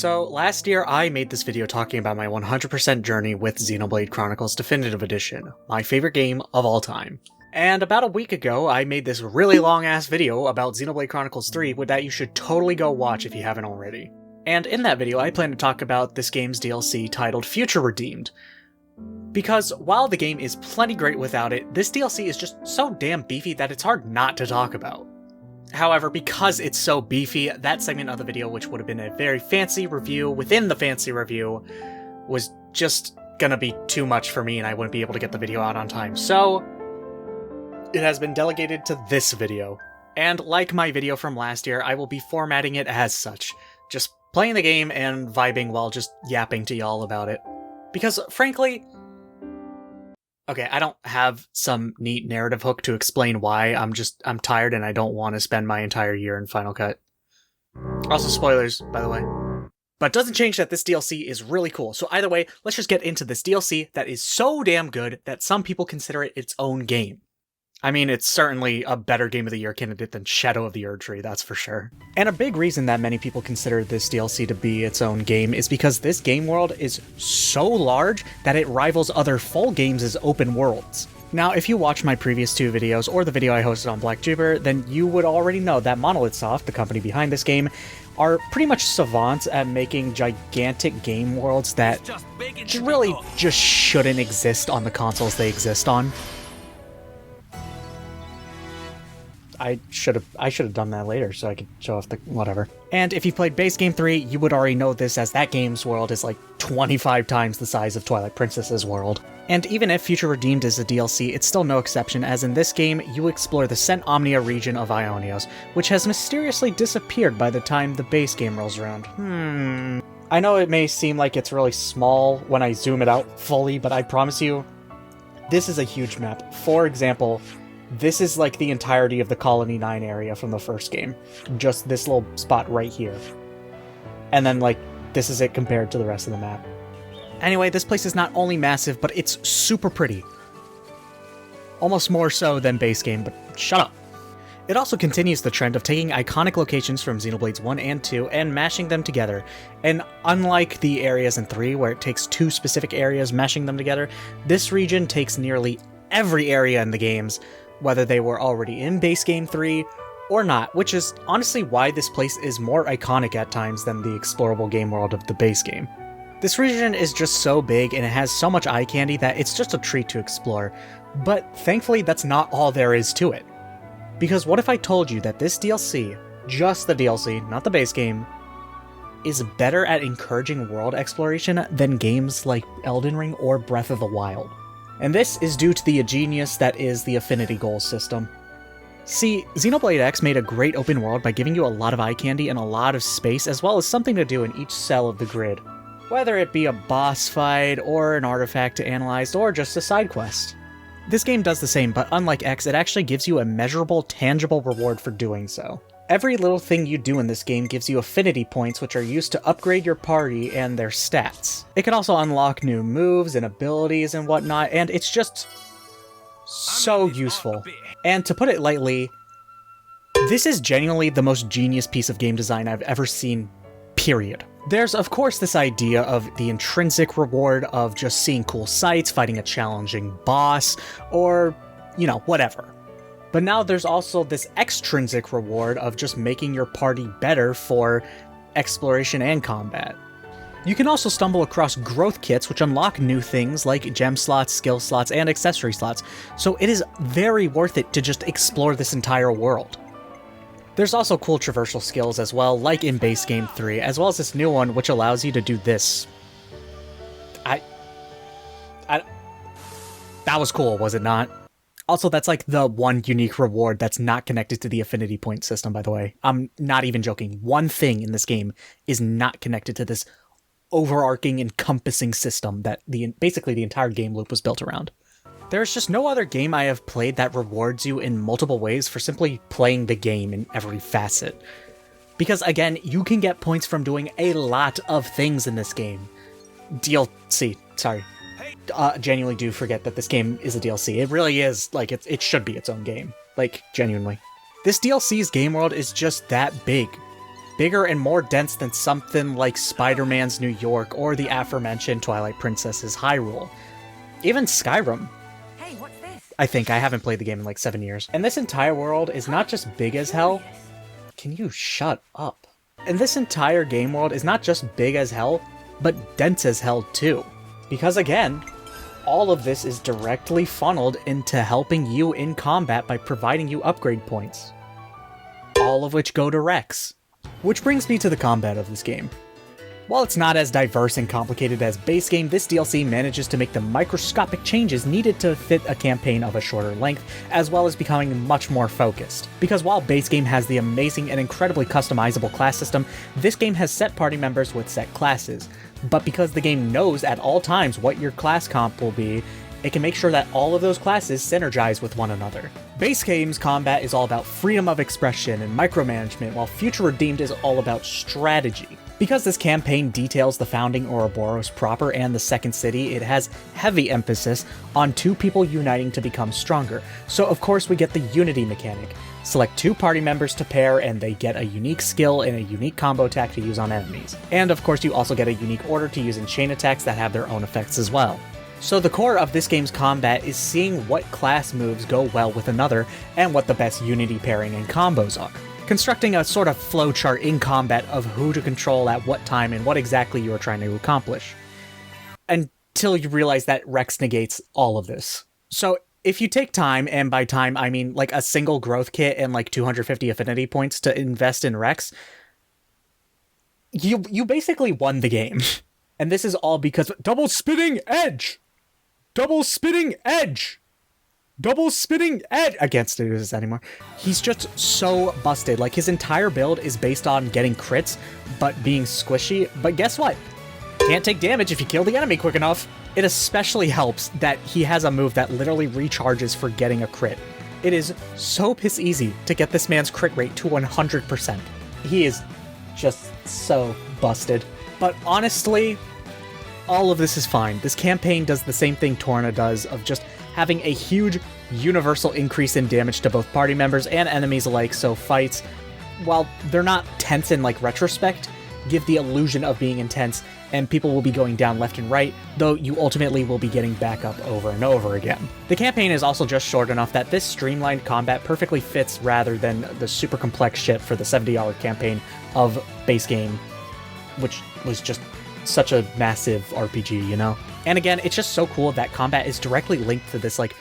So, last year I made this video talking about my 100% journey with Xenoblade Chronicles Definitive Edition, my favorite game of all time. And about a week ago, I made this really long-ass video about Xenoblade Chronicles 3 that you should totally go watch if you haven't already. And in that video, I plan to talk about this game's DLC titled Futureredeemed. Because while the game is plenty great without it, this DLC is just so damn beefy that it's hard not to talk about. However, because it's so beefy, that segment of the video, which would have been a very fancy review within the fancy review, was just gonna be too much for me and I wouldn't be able to get the video out on time. So, it has been delegated to this video. And like my video from last year, I will be formatting it as such. Just playing the game and vibing while just yapping to y'all about it. Because, frankly, okay, I don't have some neat narrative hook to explain why. I'm tired and I don't want to spend my entire year in Final Cut. Also, spoilers, by the way. But it doesn't change that this DLC is really cool. So either way, let's just get into this DLC that is so damn good that some people consider it its own game. I mean, it's certainly a better Game of the Year candidate than Shadow of the Erdtree, that's for sure. And a big reason that many people consider this DLC to be its own game is because this game world is so large that it rivals other full games' open worlds. Now, if you watched my previous two videos, or the video I hosted on Black Jupiter, then you would already know that Monolithsoft, the company behind this game, are pretty much savants at making gigantic game worlds that really just shouldn't exist on the consoles they exist on. I should have done that later so I could show off the whatever. And if you played base game 3, you would already know this, as that game's world is like 25 times the size of Twilight Princess's world. And even if Futureredeemed is a DLC, it's still no exception, as in this game, you explore the Cent Omnia region of Aionios, which has mysteriously disappeared by the time the base game rolls around. I know it may seem like it's really small when I zoom it out fully, but I promise you, this is a huge map. For example, this is like the entirety of the Colony 9 area from the first game. Just this little spot right here. And then, like, this is it compared to the rest of the map. Anyway, this place is not only massive, but it's super pretty. Almost more so than base game, but shut up. It also continues the trend of taking iconic locations from Xenoblades 1 and 2 and mashing them together. And unlike the areas in 3, where it takes two specific areas mashing them together, this region takes nearly every area in the games, whether they were already in base game 3 or not, which is honestly why this place is more iconic at times than the explorable game world of the base game. This region is just so big and it has so much eye candy that it's just a treat to explore, but thankfully that's not all there is to it. Because what if I told you that this DLC, just the DLC, not the base game, is better at encouraging world exploration than games like Elden Ring or Breath of the Wild? And this is due to the genius that is the affinity goals system. See, Xenoblade X made a great open world by giving you a lot of eye candy and a lot of space, as well as something to do in each cell of the grid. Whether it be a boss fight, or an artifact to analyze, or just a side quest. This game does the same, but unlike X, it actually gives you a measurable, tangible reward for doing so. Every little thing you do in this game gives you affinity points, which are used to upgrade your party and their stats. It can also unlock new moves and abilities and whatnot, and it's just so useful. And to put it lightly, this is genuinely the most genius piece of game design I've ever seen, period. There's of course this idea of the intrinsic reward of just seeing cool sights, fighting a challenging boss, or, you know, whatever. But now there's also this extrinsic reward of just making your party better for exploration and combat. You can also stumble across growth kits which unlock new things like gem slots, skill slots, and accessory slots, so it is very worth it to just explore this entire world. There's also cool traversal skills as well, like in base game 3, as well as this new one which allows you to do this. That was cool, was it not? Also, that's like the one unique reward that's not connected to the affinity point system, by the way. I'm not even joking. One thing in this game is not connected to this overarching, encompassing system that basically the entire game loop was built around. There's just no other game I have played that rewards you in multiple ways for simply playing the game in every facet. Because again, you can get points from doing a lot of things in this game. DLC, sorry. Genuinely do forget that this game is a DLC. It really is, like, it should be its own game. Like, genuinely. This DLC's game world is just that big. bigger and more dense than something like Spider-Man's New York or the aforementioned Twilight Princess's Hyrule. Even Skyrim. Hey, what's this? I think I haven't played the game in like 7 years. And this entire world is not just big as hell. Can you shut up? And this entire game world is not just big as hell, but dense as hell too. Because again, all of this is directly funneled into helping you in combat by providing you upgrade points. All of which go to Rex. Which brings me to the combat of this game. While it's not as diverse and complicated as base game, this DLC manages to make the microscopic changes needed to fit a campaign of a shorter length, as well as becoming much more focused. Because while base game has the amazing and incredibly customizable class system, this game has set party members with set classes. But because the game knows at all times what your class comp will be, it can make sure that all of those classes synergize with one another. Base game's combat is all about freedom of expression and micromanagement, while Future Redeemed is all about strategy. Because this campaign details the founding Ouroboros proper and the second city, it has heavy emphasis on two people uniting to become stronger. So of course we get the unity mechanic. Select two party members to pair and they get a unique skill and a unique combo attack to use on enemies. And of course you also get a unique order to use in chain attacks that have their own effects as well. So the core of this game's combat is seeing what class moves go well with another and what the best unity pairing and combos are. Constructing a sort of flowchart in combat of who to control at what time and what exactly you are trying to accomplish. Until you realize that Rex negates all of this. So if you take time, and by time I mean like a single growth kit and like 250 affinity points to invest in Rex, you basically won the game. And this is all because double spinning edge! Double spinning edge! Double spinning edge! I can't do this anymore. He's just so busted. Like, his entire build is based on getting crits, but being squishy. But guess what? Can't take damage if you kill the enemy quick enough. It especially helps that he has a move that literally recharges for getting a crit. It is so piss easy to get this man's crit rate to 100%. He is just so busted. But honestly, all of this is fine. This campaign does the same thing Torna does of just having a huge universal increase in damage to both party members and enemies alike, so fights, while they're not tense in like retrospect, give the illusion of being intense, and people will be going down left and right, though you ultimately will be getting back up over and over again. The campaign is also just short enough that this streamlined combat perfectly fits rather than the super complex shit for the 70-hour campaign of base game, which was just such a massive RPG, you know? And again, it's just so cool that combat is directly linked to this like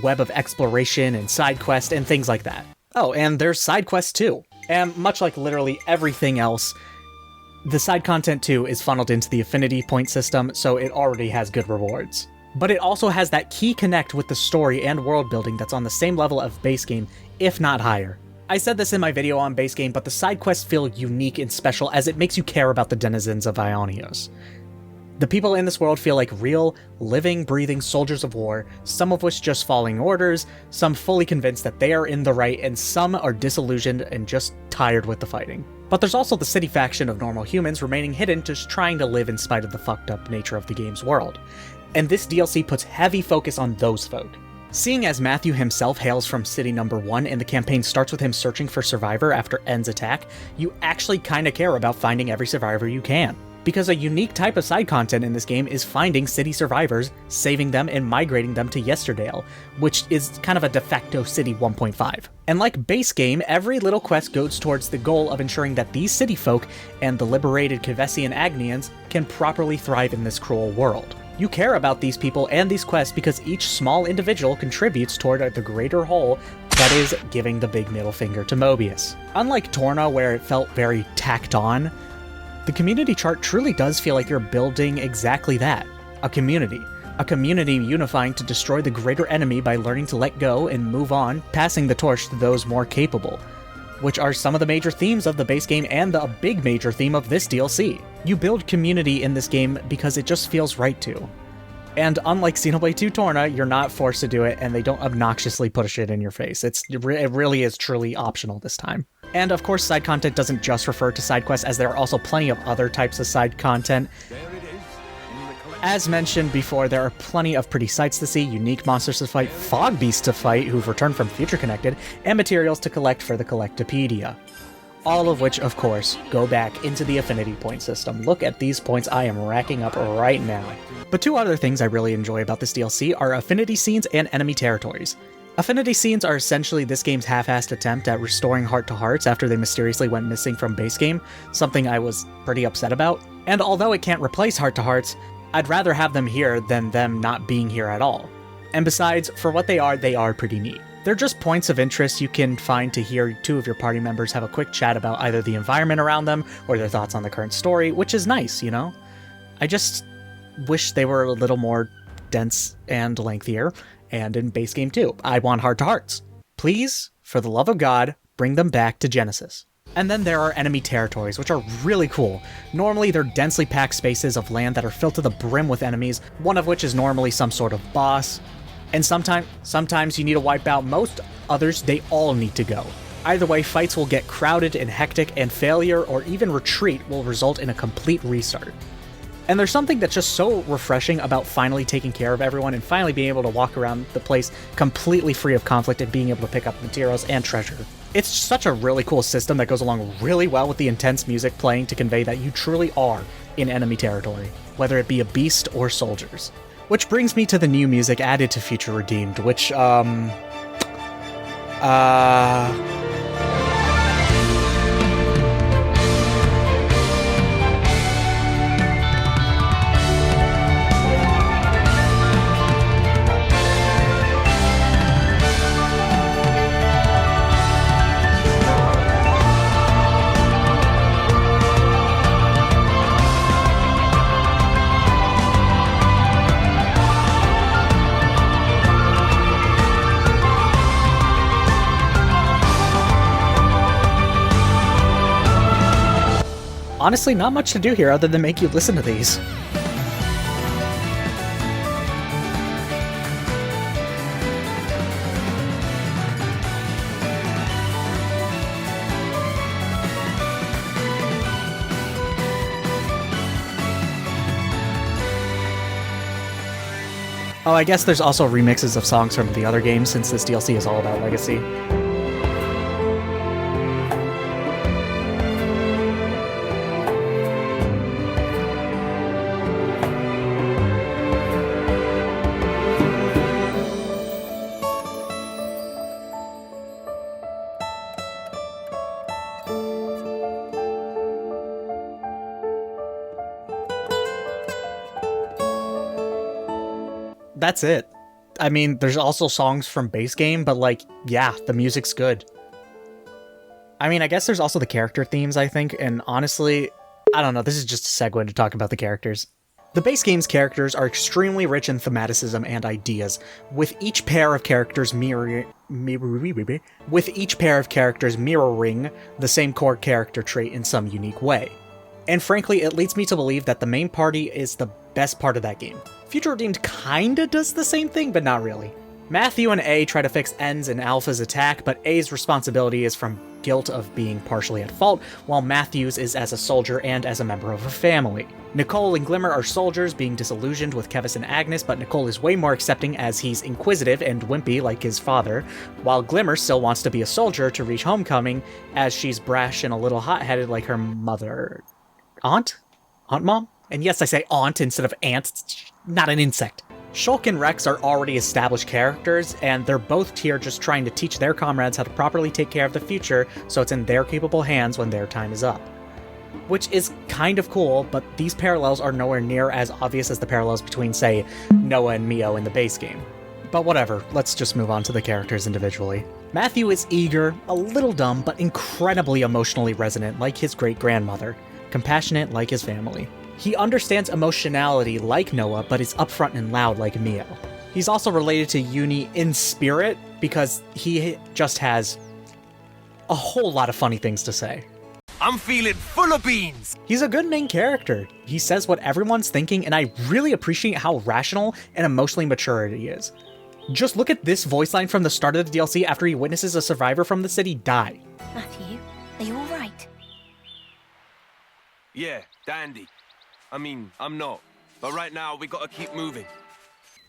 web of exploration and side quest and things like that. Oh, and there's side quests too. And much like literally everything else, the side content too is funneled into the affinity point system, so it already has good rewards. But it also has that key connect with the story and world building that's on the same level of base game, if not higher. I said this in my video on base game, but the side quests feel unique and special as it makes you care about the denizens of Aionios. The people in this world feel like real, living, breathing soldiers of war, some of which just following orders, some fully convinced that they are in the right, and some are disillusioned and just tired with the fighting. But there's also the city faction of normal humans remaining hidden, just trying to live in spite of the fucked up nature of the game's world. And this DLC puts heavy focus on those folk. Seeing as Matthew himself hails from City Number 1 and the campaign starts with him searching for Survivor after End's attack, you actually kinda care about finding every survivor you can. Because a unique type of side content in this game is finding city survivors, saving them, and migrating them to Yesterdale, which is kind of a de facto City 1.5. And like base game, every little quest goes towards the goal of ensuring that these city folk and the liberated Kevesian Agnians can properly thrive in this cruel world. You care about these people and these quests because each small individual contributes toward the greater whole that is giving the big middle finger to Mobius. Unlike Torna, where it felt very tacked on, the community chart truly does feel like you're building exactly that. A community unifying to destroy the greater enemy by learning to let go and move on, passing the torch to those more capable, which are some of the major themes of the base game and a big major theme of this DLC. You build community in this game because it just feels right to. And unlike Xenoblade 2 Torna, you're not forced to do it, and they don't obnoxiously push it in your face. It really is truly optional this time. And of course, side content doesn't just refer to side quests, as there are also plenty of other types of side content. As mentioned before, there are plenty of pretty sights to see, unique monsters to fight, fog beasts to fight who've returned from Future Connected, and materials to collect for the Collectopedia. All of which, of course, go back into the affinity point system. Look at these points I am racking up right now. But two other things I really enjoy about this DLC are affinity scenes and enemy territories. Affinity scenes are essentially this game's half-assed attempt at restoring heart-to-hearts after they mysteriously went missing from base game, something I was pretty upset about. And although it can't replace heart-to-hearts, I'd rather have them here than them not being here at all. And besides, for what they are pretty neat. They're just points of interest you can find to hear two of your party members have a quick chat about either the environment around them or their thoughts on the current story, which is nice, you know? I just wish they were a little more dense and lengthier, and in base game too. I want heart-to-hearts. Please, for the love of God, bring them back to Genesis. And then there are enemy territories, which are really cool. Normally, they're densely packed spaces of land that are filled to the brim with enemies, one of which is normally some sort of boss. And sometimes you need to wipe out most, others they all need to go. Either way, fights will get crowded and hectic, and failure or even retreat will result in a complete restart. And there's something that's just so refreshing about finally taking care of everyone and finally being able to walk around the place completely free of conflict and being able to pick up materials and treasure. It's such a really cool system that goes along really well with the intense music playing to convey that you truly are in enemy territory, whether it be a beast or soldiers. Which brings me to the new music added to Future Redeemed, which, honestly, not much to do here other than make you listen to these. Oh, I guess there's also remixes of songs from the other games since this DLC is all about legacy. That's it. I mean, there's also songs from base game, but like, yeah, the music's good. I mean, I guess there's also the character themes, I think, and honestly, I don't know, this is just a segue to talk about the characters. The base game's characters are extremely rich in thematicism and ideas, with each pair of characters mirroring the same core character trait in some unique way. And frankly, it leads me to believe that the main party is the best part of that game. Future Redeemed kinda does the same thing, but not really. Matthew and A try to fix N's and Alpha's attack, but A's responsibility is from guilt of being partially at fault, while Matthew's is as a soldier and as a member of a family. Nicole and Glimmer are soldiers, being disillusioned with Kevis and Agnes, but Nicole is way more accepting as he's inquisitive and wimpy like his father, while Glimmer still wants to be a soldier to reach homecoming, as she's brash and a little hot-headed like her mother. Aunt? Aunt Mom? And yes, I say aunt instead of aunt, it's not an insect. Shulk and Rex are already established characters, and they're both here just trying to teach their comrades how to properly take care of the future so it's in their capable hands when their time is up. Which is kind of cool, but these parallels are nowhere near as obvious as the parallels between, say, Noah and Mio in the base game. But whatever, let's just move on to the characters individually. Matthew is eager, a little dumb, but incredibly emotionally resonant like his great-grandmother, compassionate like his family. He understands emotionality like Noah, but is upfront and loud like Mio. He's also related to Uni in spirit, because he just has a whole lot of funny things to say. I'm feeling full of beans! He's a good main character. He says what everyone's thinking, and I really appreciate how rational and emotionally mature he is. Just look at this voice line from the start of the DLC after he witnesses a survivor from the city die. Matthew, are you alright? Yeah, dandy. I mean, I'm not. But right now, we gotta keep moving.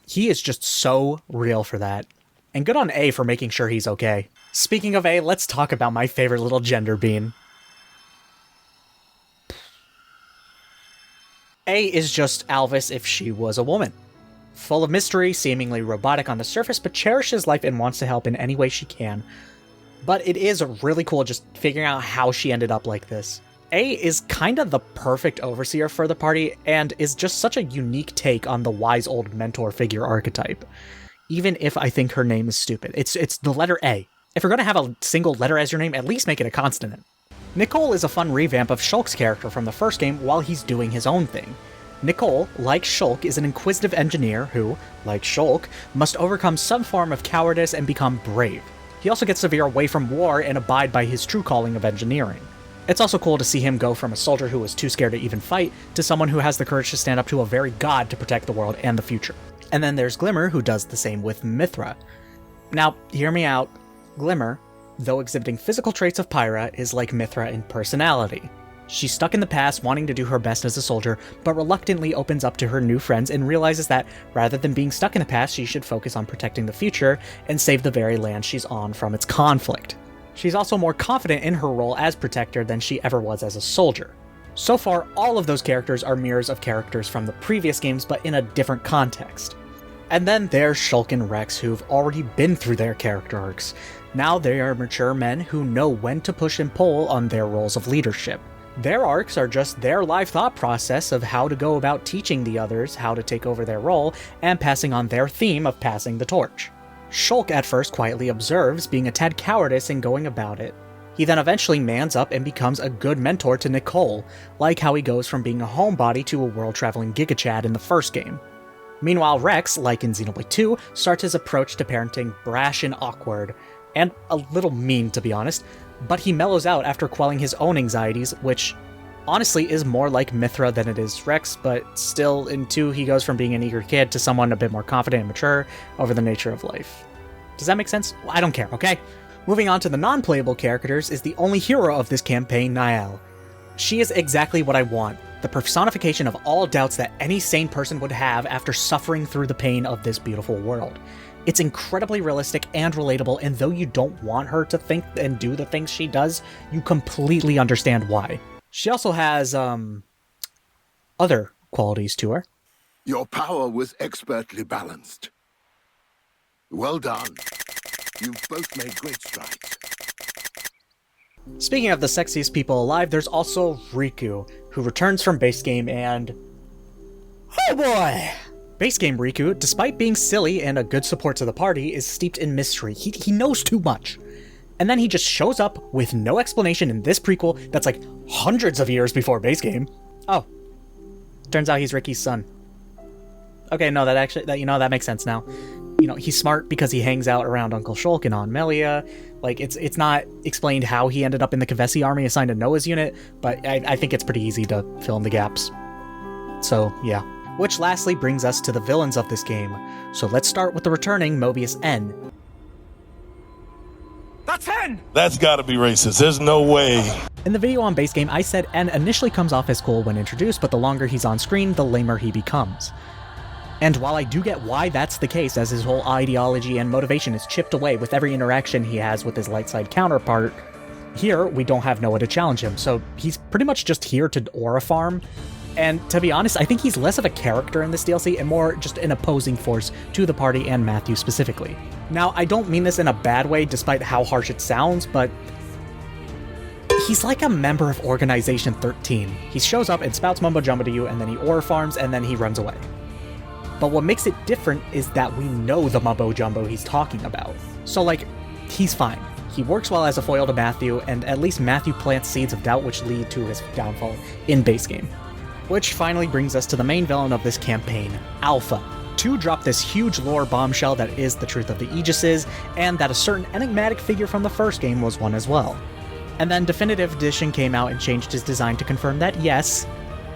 He is just so real for that. And good on A for making sure he's okay. Speaking of A, let's talk about my favorite little gender bean. A is just Alvis if she was a woman. Full of mystery, seemingly robotic on the surface, but cherishes life and wants to help in any way she can. But it is really cool just figuring out how she ended up like this. A is kind of the perfect overseer for the party, and is just such a unique take on the wise old mentor figure archetype. Even if I think her name is stupid. It's the letter A. If you're going to have a single letter as your name, at least make it a consonant. Nicole is a fun revamp of Shulk's character from the first game while he's doing his own thing. Nicole, like Shulk, is an inquisitive engineer who, like Shulk, must overcome some form of cowardice and become brave. He also gets to veer away from war and abide by his true calling of engineering. It's also cool to see him go from a soldier who was too scared to even fight to someone who has the courage to stand up to a very god to protect the world and the future. And then there's Glimmer, who does the same with Mithra. Now, hear me out. Glimmer, though exhibiting physical traits of Pyra, is like Mithra in personality. She's stuck in the past, wanting to do her best as a soldier, but reluctantly opens up to her new friends and realizes that, rather than being stuck in the past, she should focus on protecting the future and save the very land she's on from its conflict. She's also more confident in her role as protector than she ever was as a soldier. So far, all of those characters are mirrors of characters from the previous games, but in a different context. And then there's Shulk and Rex, who've already been through their character arcs. Now they are mature men who know when to push and pull on their roles of leadership. Their arcs are just their live thought process of how to go about teaching the others how to take over their role and passing on their theme of passing the torch. Shulk at first quietly observes, being a tad cowardice in going about it. He then eventually mans up and becomes a good mentor to Nicole, like how he goes from being a homebody to a world-traveling gigachad in the first game. Meanwhile, Rex, like in Xenoblade 2, starts his approach to parenting brash and awkward, and a little mean to be honest, but he mellows out after quelling his own anxieties, which honestly is more like Mithra than it is Rex, but still in 2 he goes from being an eager kid to someone a bit more confident and mature over the nature of life. Does that make sense? Well, I don't care, okay? Moving on to the non-playable characters is the only hero of this campaign, Niall. She is exactly what I want, the personification of all doubts that any sane person would have after suffering through the pain of this beautiful world. It's incredibly realistic and relatable, and though you don't want her to think and do the things she does, you completely understand why. She also has, other qualities to her. Your power was expertly balanced. Well done. You've both made great strides. Speaking of the sexiest people alive, there's also Riku, who returns from base game and... oh boy! Base game Riku, despite being silly and a good support to the party, is steeped in mystery. He knows too much. And then he just shows up with no explanation in this prequel that's like hundreds of years before base game. Oh. Turns out he's Ricky's son. Okay, no, that makes sense now. You know, he's smart because he hangs out around Uncle Shulk and Aunt Melia. Like, it's not explained how he ended up in the Kavesi army assigned to Noah's unit, but I think it's pretty easy to fill in the gaps. So, yeah. Which lastly brings us to the villains of this game. So let's start with the returning Mobius N. That's N! That's gotta be racist. There's no way. In the video on base game, I said N initially comes off as cool when introduced, but the longer he's on screen, the lamer he becomes. And while I do get why that's the case, as his whole ideology and motivation is chipped away with every interaction he has with his light side counterpart, here we don't have Noah to challenge him, so he's pretty much just here to aura farm. And to be honest, I think he's less of a character in this DLC and more just an opposing force to the party and Matthew specifically. Now, I don't mean this in a bad way, despite how harsh it sounds, but he's like a member of Organization 13. He shows up and spouts mumbo jumbo to you, and then he aura farms, and then he runs away. But what makes it different is that we know the mumbo jumbo he's talking about. So, like, he's fine. He works well as a foil to Matthew, and at least Matthew plants seeds of doubt which lead to his downfall in base game. Which finally brings us to the main villain of this campaign, Alpha. 2 dropped this huge lore bombshell that is the truth of the Aegises, and that a certain enigmatic figure from the first game was one as well. And then Definitive Edition came out and changed his design to confirm that yes,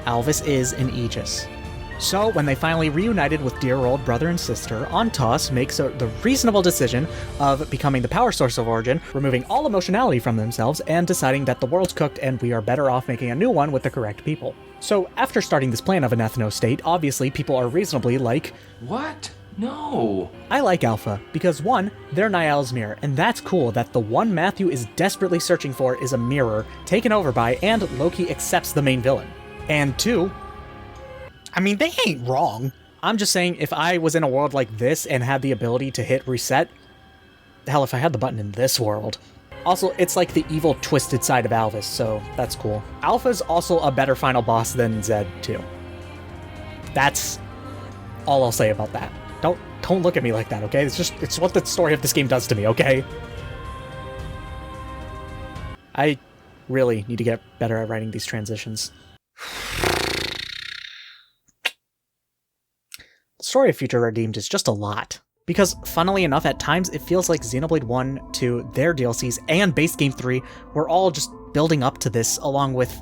Alvis is an Aegis. So, when they finally reunited with dear old brother and sister, Ontos makes the reasonable decision of becoming the power source of Origin, removing all emotionality from themselves, and deciding that the world's cooked and we are better off making a new one with the correct people. So, after starting this plan of an ethno state, obviously people are reasonably like, what? No. I like Alpha, because 1, they're Niall's mirror, and that's cool that the one Matthew is desperately searching for is a mirror taken over by and Loki accepts the main villain. And 2, I mean, they ain't wrong. I'm just saying, if I was in a world like this and had the ability to hit reset, hell, if I had the button in this world. Also, it's like the evil twisted side of Alvis, so that's cool. Alpha's also a better final boss than Zed, too. That's all I'll say about that. Don't look at me like that, okay? It's what the story of this game does to me, okay? I really need to get better at writing these transitions. The story of futureredeemed is just a lot. Because, funnily enough, at times it feels like Xenoblade 1, 2, their DLCs, and Base Game 3 were all just building up to this, along with,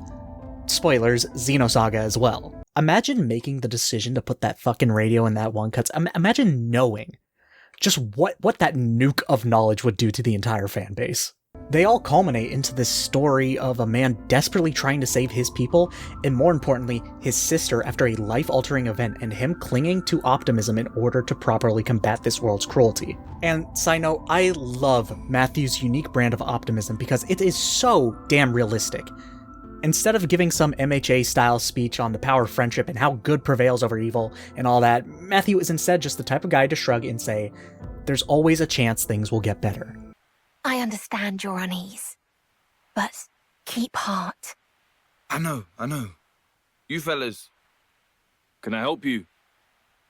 spoilers, Xenosaga as well. Imagine making the decision to put that fucking radio in that one cuts. Imagine knowing just what that nuke of knowledge would do to the entire fan base. They all culminate into this story of a man desperately trying to save his people, and more importantly, his sister after a life-altering event, and him clinging to optimism in order to properly combat this world's cruelty. And side note, I love Matthew's unique brand of optimism because it is so damn realistic. Instead of giving some MHA-style speech on the power of friendship and how good prevails over evil and all that, Matthew is instead just the type of guy to shrug and say, there's always a chance things will get better. I understand your unease, but keep heart. I know. You fellas, can I help you?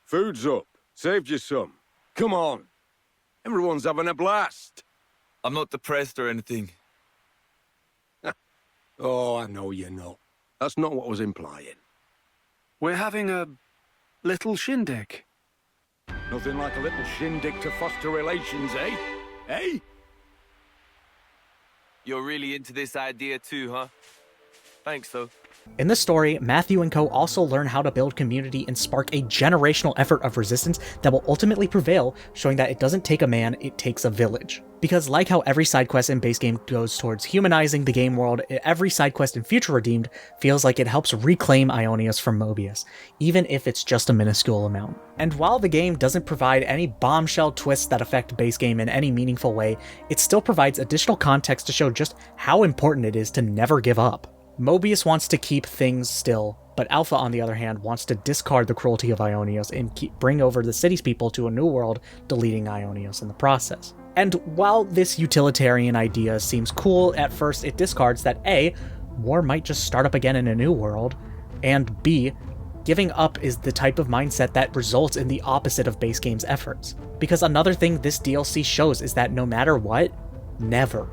Food's up. Saved you some. Come on. Everyone's having a blast. I'm not depressed or anything. Oh, I know you're not. That's not what I was implying. We're having a little shindig. Nothing like a little shindig to foster relations, eh? Eh? You're really into this idea too, huh? Thanks, though. In this story, Matthew and co. also learn how to build community and spark a generational effort of resistance that will ultimately prevail, showing that it doesn't take a man, it takes a village. Because like how every side quest in base game goes towards humanizing the game world, every side quest in futureredeemed feels like it helps reclaim Aionios from Mobius, even if it's just a minuscule amount. And while the game doesn't provide any bombshell twists that affect base game in any meaningful way, it still provides additional context to show just how important it is to never give up. Mobius wants to keep things still, but Alpha, on the other hand, wants to discard the cruelty of Aionios and bring over the city's people to a new world, deleting Aionios in the process. And while this utilitarian idea seems cool at first, it discards that A, war might just start up again in a new world, and B, giving up is the type of mindset that results in the opposite of base game's efforts. Because another thing this DLC shows is that no matter what, never,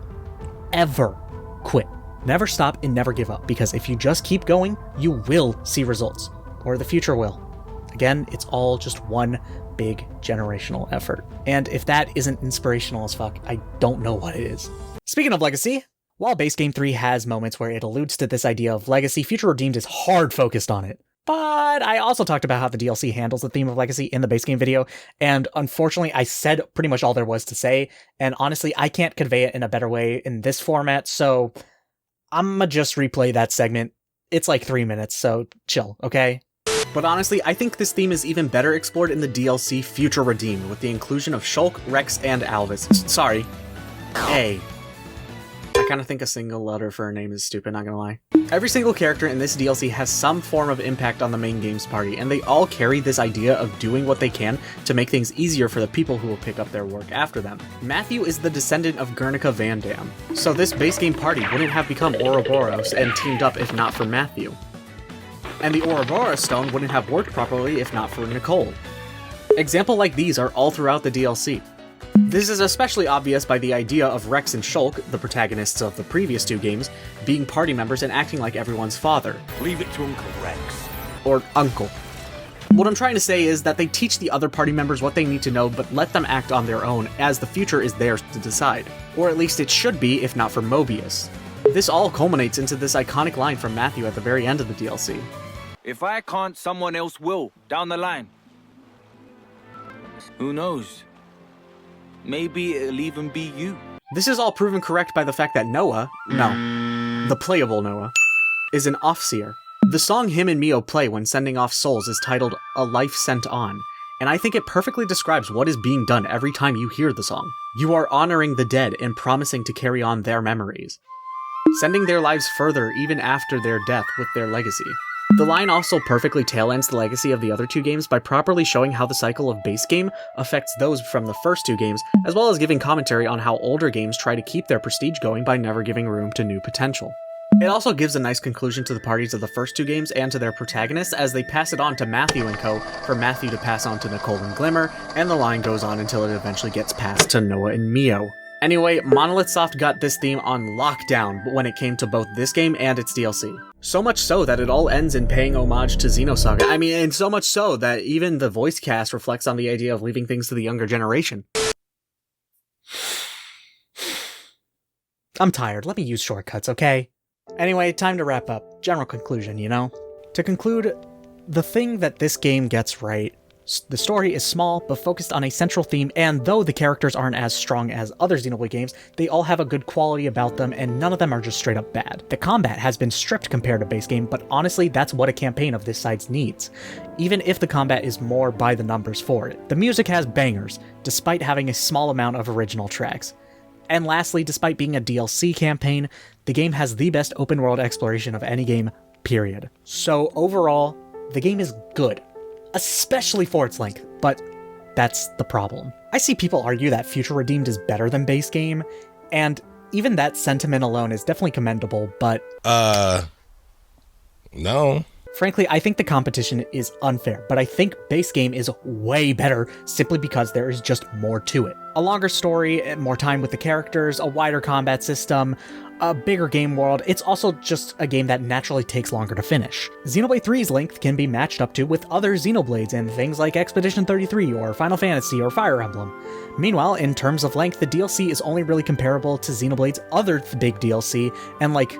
ever quit. Never stop and never give up, because if you just keep going, you will see results. Or the future will. Again, it's all just one big generational effort. And if that isn't inspirational as fuck, I don't know what it is. Speaking of legacy, while Base Game 3 has moments where it alludes to this idea of legacy, futureredeemed is hard focused on it. But I also talked about how the DLC handles the theme of legacy in the base game video, and unfortunately I said pretty much all there was to say, and honestly I can't convey it in a better way in this format, so I'ma just replay that segment. It's like 3 minutes, so chill, okay? But honestly, I think this theme is even better explored in the DLC futureredeemed, with the inclusion of Shulk, Rex, and Alvis. Sorry. A. I kinda think a single letter for a name is stupid, not gonna lie. Every single character in this DLC has some form of impact on the main game's party, and they all carry this idea of doing what they can to make things easier for the people who will pick up their work after them. Matthew is the descendant of Guernica Van Dam, so this base game party wouldn't have become Ouroboros and teamed up if not for Matthew. And the Ouroboros stone wouldn't have worked properly if not for Nicole. Examples like these are all throughout the DLC. This is especially obvious by the idea of Rex and Shulk, the protagonists of the previous two games, being party members and acting like everyone's father. Leave it to Uncle Rex. Or uncle. What I'm trying to say is that they teach the other party members what they need to know, but let them act on their own, as the future is theirs to decide. Or at least it should be, if not for Mobius. This all culminates into this iconic line from Matthew at the very end of the DLC. If I can't, someone else will, down the line. Who knows? Maybe it'll even be you. This is all proven correct by the fact that Noah, the playable Noah, is an Offseer. The song him and Mio play when sending off souls is titled A Life Sent On, and I think it perfectly describes what is being done every time you hear the song. You are honoring the dead and promising to carry on their memories, sending their lives further even after their death with their legacy. The line also perfectly tail-ends the legacy of the other two games by properly showing how the cycle of base game affects those from the first two games, as well as giving commentary on how older games try to keep their prestige going by never giving room to new potential. It also gives a nice conclusion to the parties of the first two games and to their protagonists as they pass it on to Matthew and co. for Matthew to pass on to Nicole and Glimmer, and the line goes on until it eventually gets passed to Noah and Mio. Anyway, Monolithsoft got this theme on lockdown when it came to both this game and its DLC. So much so that it all ends in paying homage to Xenosaga. I mean, and so much so that even the voice cast reflects on the idea of leaving things to the younger generation. I'm tired, let me use shortcuts, okay? Anyway, time to wrap up. General conclusion, you know? To conclude, the thing that this game gets right, the story is small, but focused on a central theme, and though the characters aren't as strong as other Xenoblade games, they all have a good quality about them, and none of them are just straight up bad. The combat has been stripped compared to base game, but honestly, that's what a campaign of this size needs, even if the combat is more by the numbers for it. The music has bangers, despite having a small amount of original tracks. And lastly, despite being a DLC campaign, the game has the best open world exploration of any game, period. So overall, the game is good, especially for its length, but that's the problem. I see people argue that futureredeemed is better than base game, and even that sentiment alone is definitely commendable, but... No. Frankly, I think the competition is unfair, but I think base game is way better simply because there is just more to it. A longer story, more time with the characters, a wider combat system, a bigger game world. It's also just a game that naturally takes longer to finish. Xenoblade 3's length can be matched up to with other Xenoblades in things like Expedition 33 or Final Fantasy or Fire Emblem. Meanwhile, in terms of length, the DLC is only really comparable to Xenoblade's other big DLC, and like,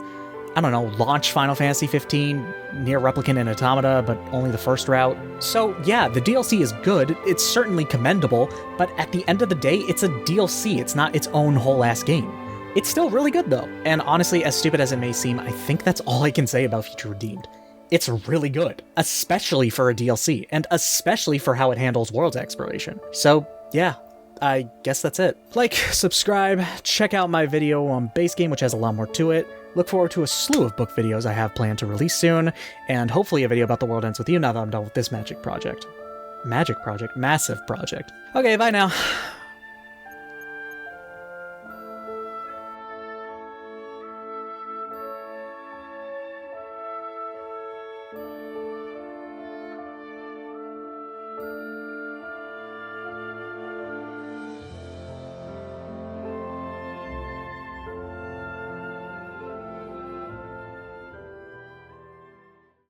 I don't know, launch Final Fantasy 15, Nier Replicant and Automata, but only the first route. So yeah, the DLC is good, it's certainly commendable, but at the end of the day, it's a DLC, it's not its own whole-ass game. It's still really good though, and honestly, as stupid as it may seem, I think that's all I can say about futureredeemed. It's really good, especially for a DLC, and especially for how it handles worlds exploration. So yeah, I guess that's it. Like, subscribe, check out my video on base game, which has a lot more to it. Look forward to a slew of book videos I have planned to release soon, and hopefully a video about The World Ends With You now that I'm done with this massive project. Okay, bye now.